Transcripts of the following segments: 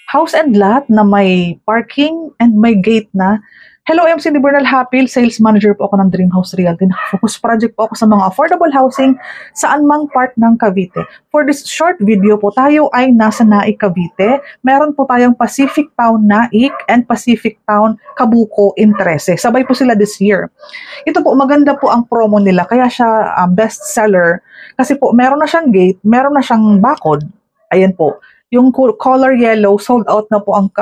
House and lot na may parking and may gate na. Hello, I'm Cindy Bernal Hapil, Sales Manager po ako ng Dream House Realty. Focus project po ako sa mga affordable housing saan mang part ng Cavite. For this short video po, tayo ay nasa Naik, Cavite. Meron po tayong Pacific Town Naik and Pacific Town Cabuco in Trece. Sabay po sila this year. Ito po, maganda po ang promo nila, kaya siya best seller. Kasi po, meron na siyang gate, meron na siyang bakod. Ayan po. Yung color yellow, sold out na po ang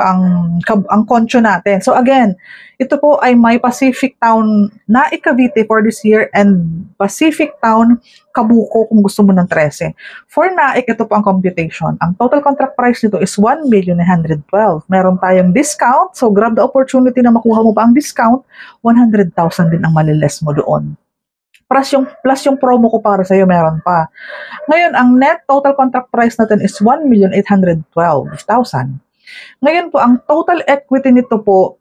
concho natin. So again, ito po ay may Pacific Town Naik, Cavite for this year and Pacific Town Cabuco kung gusto mo ng 13. For Naik, ito po ang computation. Ang total contract price nito is 1,112,000. Meron tayong discount, so grab the opportunity na makuha mo pa ang discount, 100,000 din ang maliles mo doon. Plus yung promo ko para sa'yo, meron pa. Ngayon, ang net total contract price natin is 1,812,000. Ngayon po, ang total equity nito po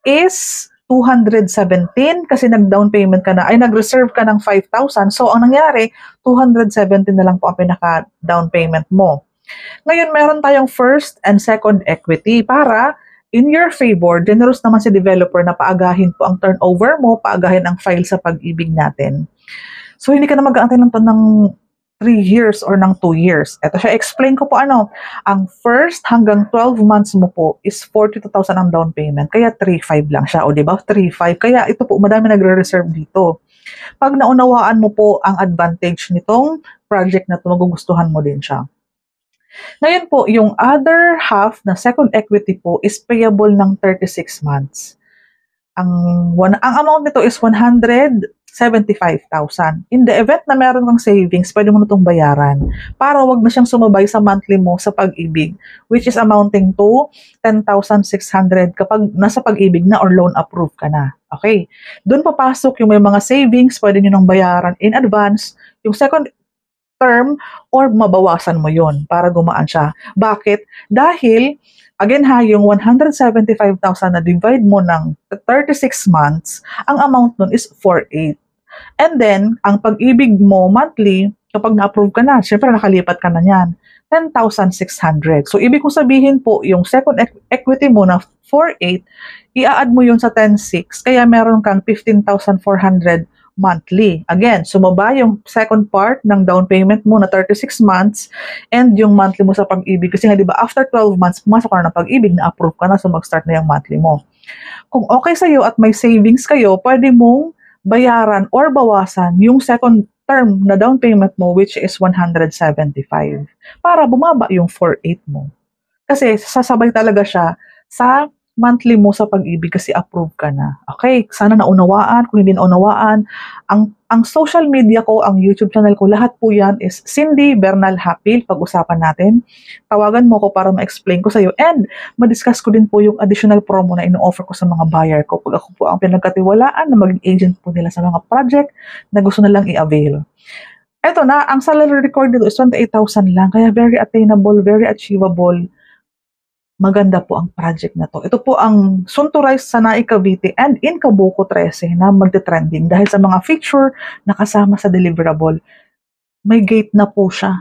is 217 kasi nag-down payment ka na, ay nag-reserve ka ng 5,000. So, ang nangyari, 217 na lang po ang pinaka-down payment mo. Ngayon, meron tayong first and second equity para in your favor, generous naman si developer na paagahin po ang turnover mo, paagahin ang file sa pag-ibig natin. So, hindi ka na mag-aantay ng 3 years or ng 2 years. Ito siya, explain ko po ano. Ang first hanggang 12 months mo po is 42,000 ang down payment. Kaya 3,500 lang siya. O diba? 3,500. Kaya ito po, madami nagre-reserve dito. Pag naunawaan mo po ang advantage nitong project na ito, magugustuhan mo din siya. Ngayon po, yung other half na second equity po is payable ng 36 months. Ang amount nito is 175,000. In the event na meron kang savings, pwede mo na itong bayaran para wag na siyang sumabay sa monthly mo sa pag-ibig, which is amounting to 10,600 kapag nasa pag-ibig na or loan approved ka na. Okay? Doon papasok yung may mga savings, pwede nyo nang bayaran in advance. Yung second term or mabawasan mo yon para gumaan siya. Bakit? Dahil, again ha, yung 175,000 na divide mo ng 36 months, ang amount nun is 4,800. And then, ang pag-ibig mo monthly, kapag na-approve ka na, syempre nakalipat ka na yan, 10,600. So, ibig kong sabihin po, yung second equity mo na 4,800, i-add mo yun sa 10,600, kaya meron kang 15,400 monthly. Again, sumaba yung second part ng down payment mo na 36 months and yung monthly mo sa pag-ibig. Kasi nga, di ba, after 12 months, pumasok ka na ng pag-ibig, na-approve ka na, so mag-start na yung monthly mo. Kung okay sa'yo at may savings kayo, pwede mong bayaran or bawasan yung second term na down payment mo, which is 175, para bumaba yung 4,800 mo. Kasi sasabay talaga siya sa monthly mo sa pag-ibig kasi approve ka na. Okay, sana naunawaan. Kung hindi naunawaan, ang social media ko, ang YouTube channel ko, lahat po yan is Cindy Bernal Hapil. Pag-usapan natin. Tawagan mo ko para ma-explain ko sa iyo and ma-discuss ko din po yung additional promo na ino-offer ko sa mga buyer ko. Pag ako po ang pinagkatiwalaan na maging agent po nila sa mga project na gusto nilang i-avail. Eto na, ang salary record dito is 28,000 lang. Kaya very attainable, very achievable. Maganda po ang project na to. Ito po ang soon to rise sa Naik, Cavite and in Cabuco 13 na magte-trending dahil sa mga feature na kasama sa deliverable. May gate na po siya.